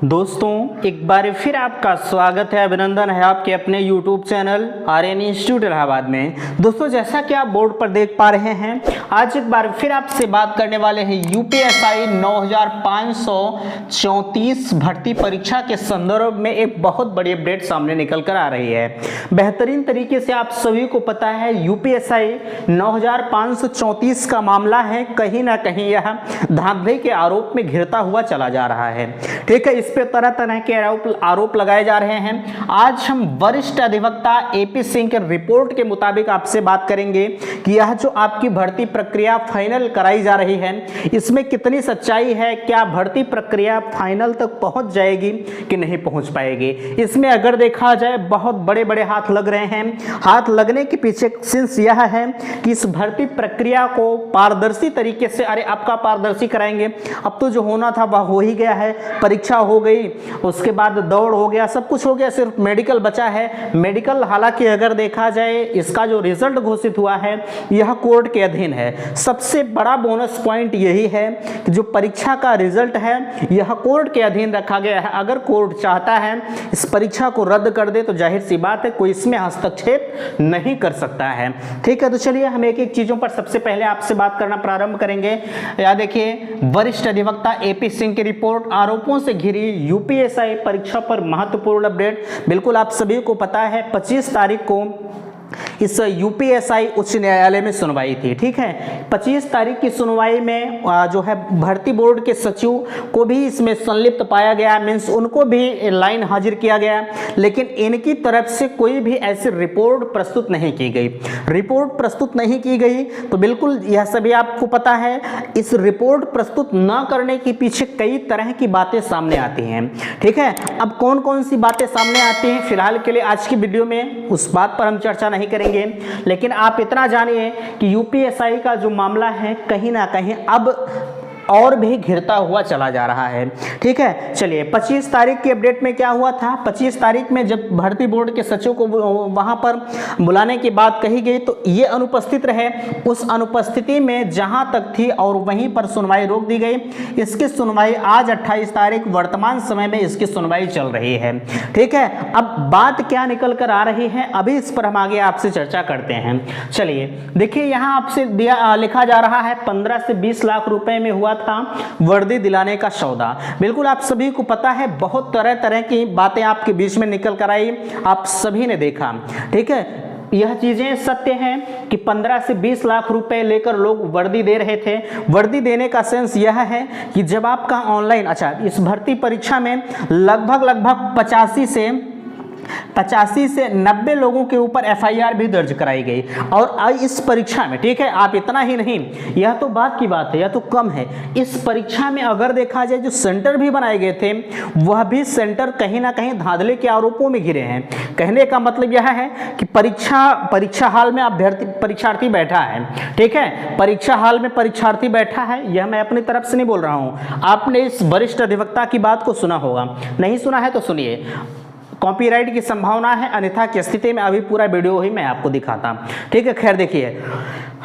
दोस्तों एक बार फिर आपका स्वागत है, अभिनंदन है आपके अपने YouTube channel Aryan institute Allahabad में। दोस्तों जैसा कि आप बोर्ड पर देख पा रहे हैं, आज एक बार फिर आपसे बात करने वाले हैं यूपीएसआई 9534 भर्ती परीक्षा के संदर्भ में एक बहुत बड़ी अपडेट सामने निकल कर आ रही है। बेहतरीन तरीके से आप सभी को पता है यूपीएसआई 9534 का मामला है, कहीं ना कहीं यह धांधली के आरोप में घिरता हुआ चला जा रहा है। ठीक है, इस पे तरह तरह के आरोप लगाए जा रहे हैं। आज हम वरिष्ठ अधिवक्ता एपी सिंह के रिपोर्ट के मुताबिक आपसे बात करेंगे कि यह जो आपकी भर्ती प्रक्रिया फाइनल कराई जा रही है, इसमें कितनी सच्चाई है, क्या भर्ती प्रक्रिया फाइनल तक पहुंच जाएगी कि नहीं पहुंच पाएगी। इसमें अगर देखा जाए बहुत बड़े बड़े हाथ लग रहे हैं। हाथ लगने के पीछे सेंस यह है कि इस भर्ती प्रक्रिया को पारदर्शी तरीके से, अरे आपका पारदर्शी कराएंगे, अब तो जो होना था वह हो ही गया है, परीक्षा हो गई, उसके बाद दौड़ हो गया, सब कुछ हो गया, सिर्फ मेडिकल बचा है। मेडिकल हालांकि अगर देखा जाए इसका जो रिजल्ट घोषित हुआ है यह कोर्ट के अधीन है। सबसे बड़ा बोनस पॉइंट यही है कि जो परीक्षा का रिजल्ट है यह कोर्ट के अधीन रखा गया है। अगर कोर्ट चाहता है इस परीक्षा को रद्द कर दे तो जाहिर सी बात है कोई इसमें हस्तक्षेप नहीं कर सकता है। ठीक है, तो चलिए हम एक एक चीजों पर सबसे पहले आपसे बात करना प्रारंभ करेंगे। या देखिए, वरिष्ठ अधिवक्ता एपी सिंह की रिपोर्ट, आरोपों से घिरी यूपीएसआई परीक्षा पर महत्वपूर्ण अपडेट। बिल्कुल आप सभी को पता है 25 तारीख को इस यूपीएसआई उच्च न्यायालय में सुनवाई थी। ठीक है, 25 तारीख की सुनवाई में जो है भर्ती बोर्ड के सचिव को भी इसमें संलिप्त पाया गया, मीन्स उनको भी लाइन हाजिर किया गया, लेकिन इनकी तरफ से कोई भी ऐसी रिपोर्ट प्रस्तुत नहीं की गई। रिपोर्ट प्रस्तुत नहीं की गई तो बिल्कुल यह सभी आपको पता है, इस रिपोर्ट प्रस्तुत न करने के पीछे कई तरह की बातें सामने आती हैं। ठीक है, अब कौन कौन सी बातें सामने आती हैं फिलहाल के लिए आज की वीडियो में उस बात पर हम चर्चा नहीं करेंगे, लेकिन आप इतना जानिए कि यूपीएसआई का जो मामला है कहीं ना कहीं अब और भी घिरता हुआ चला जा रहा है। ठीक है, चलिए 25 तारीख की अपडेट में क्या हुआ था। 25 तारीख में जब भर्ती बोर्ड के सचिव को वहां पर बुलाने की बात कही गई तो ये अनुपस्थित रहे। उस अनुपस्थिति में जहां तक थी और वहीं पर सुनवाई रोक दी गई। इसकी सुनवाई आज 28 तारीख वर्तमान समय में इसकी सुनवाई चल रही है। ठीक है, अब बात क्या निकल कर आ रही है, अभी इस पर हम आगे आपसे चर्चा करते हैं। चलिए देखिए, यहाँ आपसे लिखा जा रहा है 15 से 20 लाख रुपए में हुआ था वर्दी दिलाने का सौदा। बिल्कुल आप सभी को पता है, बहुत तरह तरह की बातें आपके बीच में निकल कर आई, आप सभी ने देखा। ठीक है, यह चीजें सत्य हैं कि 15 से 20 लाख रुपए लेकर लोग वर्दी दे रहे थे। वर्दी देने का सेंस यह है कि जब आपका ऑनलाइन, अच्छा इस भर्ती परीक्षा में लगभग 85 से 90 लोगों के ऊपर एफआईआर भी दर्ज कराई गई। और इस परीक्षा में, ठीक है, आप इतना ही नहीं, यह तो बात की बात है, यह तो कम है, इस परीक्षा में अगर देखा जाए जो सेंटर भी बनाए गए थे वह भी सेंटर कहीं ना कहीं धांधली के आरोपों में घिरे हैं। कहने का मतलब यह है कि परीक्षा हाल में परीक्षार्थी बैठा है। ठीक है, परीक्षा हाल में परीक्षार्थी बैठा है, यह मैं अपनी तरफ से नहीं बोल रहा हूं। आपने इस वरिष्ठ अधिवक्ता की बात को सुना होगा, नहीं सुना है तो सुनिए। कॉपीराइट की संभावना है, अन्यथा की स्थिति में अभी पूरा वीडियो ही मैं आपको दिखाता। ठीक है, खैर देखिए,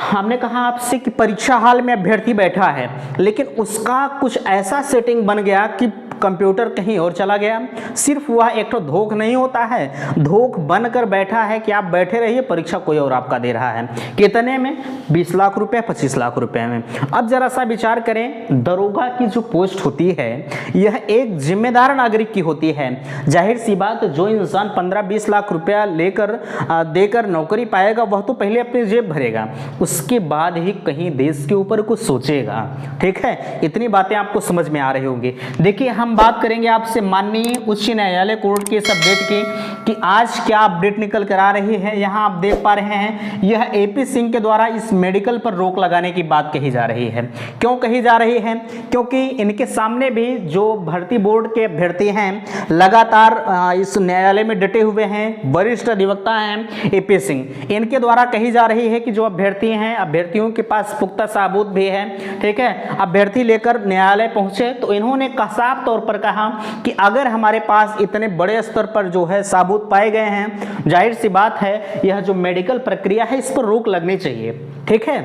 हमने कहा आपसे कि परीक्षा हाल में अभ्यर्थी बैठा है, लेकिन उसका कुछ ऐसा सेटिंग बन गया कि कंप्यूटर कहीं और चला गया। सिर्फ वह एक तो धोख नहीं होता है, धोख बनकर बैठा है कि आप बैठे रहिए, परीक्षा कोई और आपका दे रहा है। कितने में? 20 लाख रुपए, 25 लाख रुपए में। अब जरा सा विचार करें, दरोगा की जो पोस्ट होती है यह एक जिम्मेदार नागरिक की होती है। जाहिर सी बात, जो इंसान 15-20 लाख रुपया देकर नौकरी पाएगा वह तो पहले अपनी जेब भरेगा, उसके बाद ही कहीं देश के ऊपर कुछ सोचेगा। ठीक है, इतनी बातें आपको समझ में आ रही होंगी। देखिए, हम बात करेंगे आपसे माननीय उच्च न्यायालय कोर्ट के इस अपडेट की कि आज क्या अपडेट निकल कर आ रही है। यहाँ आप देख पा रहे हैं, यह एपी सिंह के द्वारा इस मेडिकल पर रोक लगाने की बात कही जा रही है। क्यों कही जा रही है? क्योंकि इनके सामने भी जो भर्ती बोर्ड के अभ्यर्थी हैं लगातार इस न्यायालय में डटे हुए हैं, वरिष्ठ अधिवक्ता हैं एपी सिंह, इनके द्वारा कही जा रही है कि जो अभ्यर्थी हैं, अभ्यर्थियों के पास पुख्ता सबूत भी है। ठीक है, अभ्यर्थी लेकर न्यायालय पहुंचे तो इन्होंने साफ तौर पर कहा कि अगर हमारे पास इतने बड़े स्तर पर जो है सबूत पाए गए हैं, जाहिर सी बात है यह जो मेडिकल प्रक्रिया है इस पर रोक लगनी चाहिए। ठीक है,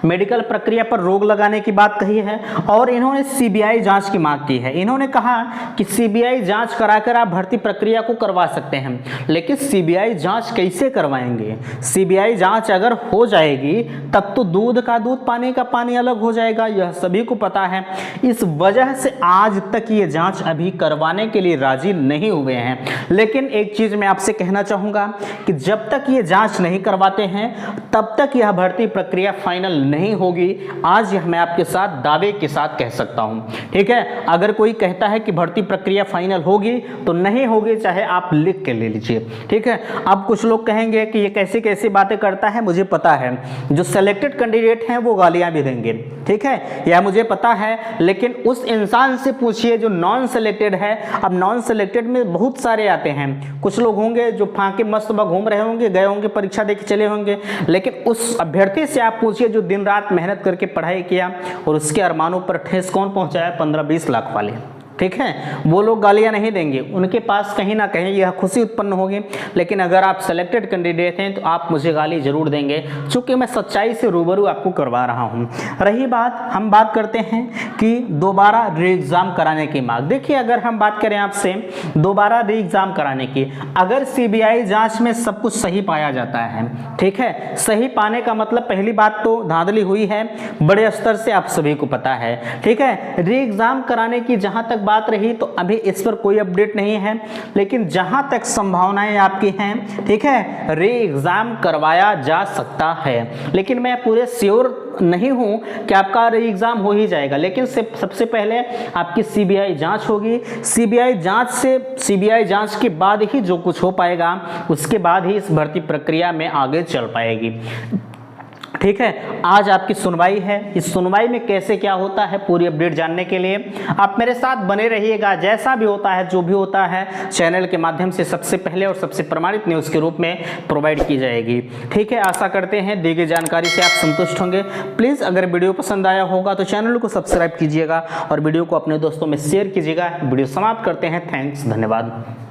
मेडिकल प्रक्रिया पर रोक लगाने की बात कही है और इन्होंने सीबीआई जांच की मांग की है। इन्होंने कहा कि सीबीआई जांच कराकर आप भर्ती प्रक्रिया को करवा सकते हैं, लेकिन सीबीआई जांच कैसे करवाएंगे? सीबीआई जांच अगर हो जाएगी तब तो दूध का दूध पानी का पानी अलग हो जाएगा, यह सभी को पता है। इस वजह से आज तक ये जांच अभी करवाने के लिए राजी नहीं हुए हैं। लेकिन एक चीज मैं आपसे कहना चाहूंगा कि जब तक ये जांच नहीं करवाते हैं तब तक यह भर्ती प्रक्रिया फाइनल नहीं होगी। आज मैं आपके साथ दावे के साथ कह सकता हूं, ठीक है। अगर कोई कहता है कि भर्ती प्रक्रिया फाइनल होगी तो नहीं होगी, चाहे आप लिख के ले लीजिए, ठीक है। अब कुछ लोग कहेंगे कि ये कैसी कैसी बातें करता है, मुझे पता है जो सिलेक्टेड कैंडिडेट हैं वो गालियां भी देंगे, ठीक है, यह मुझे पता है। लेकिन उस इंसान से पूछिए जो नॉन सिलेक्टेड है। अब नॉन सिलेक्टेड में बहुत सारे आते हैं, कुछ लोग होंगे जो फांके मस्त घूम रहे होंगे, गए होंगे परीक्षा देके चले होंगे, लेकिन उस अभ्यर्थी से आप पूछिए जो दिन रात मेहनत करके पढ़ाई किया और उसके अरमानों पर ठेस कौन पहुंचाया? 15-20 लाख वाले, ठीक है। वो लोग गालियां नहीं देंगे, उनके पास कहीं ना कहीं यह खुशी उत्पन्न होगी। लेकिन अगर आप सिलेक्टेड कैंडिडेट हैं तो आप मुझे गाली जरूर देंगे, चूंकि मैं सच्चाई से रूबरू आपको करवा रहा हूं। रही बात, हम बात करते हैं कि दोबारा री एग्जाम कराने की मांग। देखिए, अगर हम बात करें आपसे दोबारा री एग्जाम कराने की, अगर सीबीआई जांच में सब कुछ सही पाया जाता है, ठीक है, सही पाने का मतलब पहली बात तो धांधली हुई है बड़े स्तर से, आप सभी को पता है, ठीक है। री एग्जाम कराने की जहां तक बात रही तो अभी इस पर कोई अपडेट नहीं है, लेकिन जहां तक संभावनाएं आपकी हैं, ठीक है, री एग्जाम करवाया जा सकता है। लेकिन मैं पूरे श्योर नहीं हूं कि आपका री एग्जाम हो ही जाएगा, लेकिन सबसे पहले आपकी सीबीआई जांच होगी। सीबीआई जांच के बाद ही जो कुछ हो पाएगा उसके बाद ही इस भर्ती प्रक्रिया में आगे चल पाएगी, ठीक है। आज आपकी सुनवाई है, इस सुनवाई में कैसे क्या होता है पूरी अपडेट जानने के लिए आप मेरे साथ बने रहिएगा। जैसा भी होता है, जो भी होता है, चैनल के माध्यम से सबसे पहले और सबसे प्रमाणित न्यूज़ के रूप में प्रोवाइड की जाएगी, ठीक है। आशा करते हैं दी गई जानकारी से आप संतुष्ट होंगे। प्लीज़ अगर वीडियो पसंद आया होगा तो चैनल को सब्सक्राइब कीजिएगा और वीडियो को अपने दोस्तों में शेयर कीजिएगा। वीडियो समाप्त करते हैं। थैंक्स, धन्यवाद।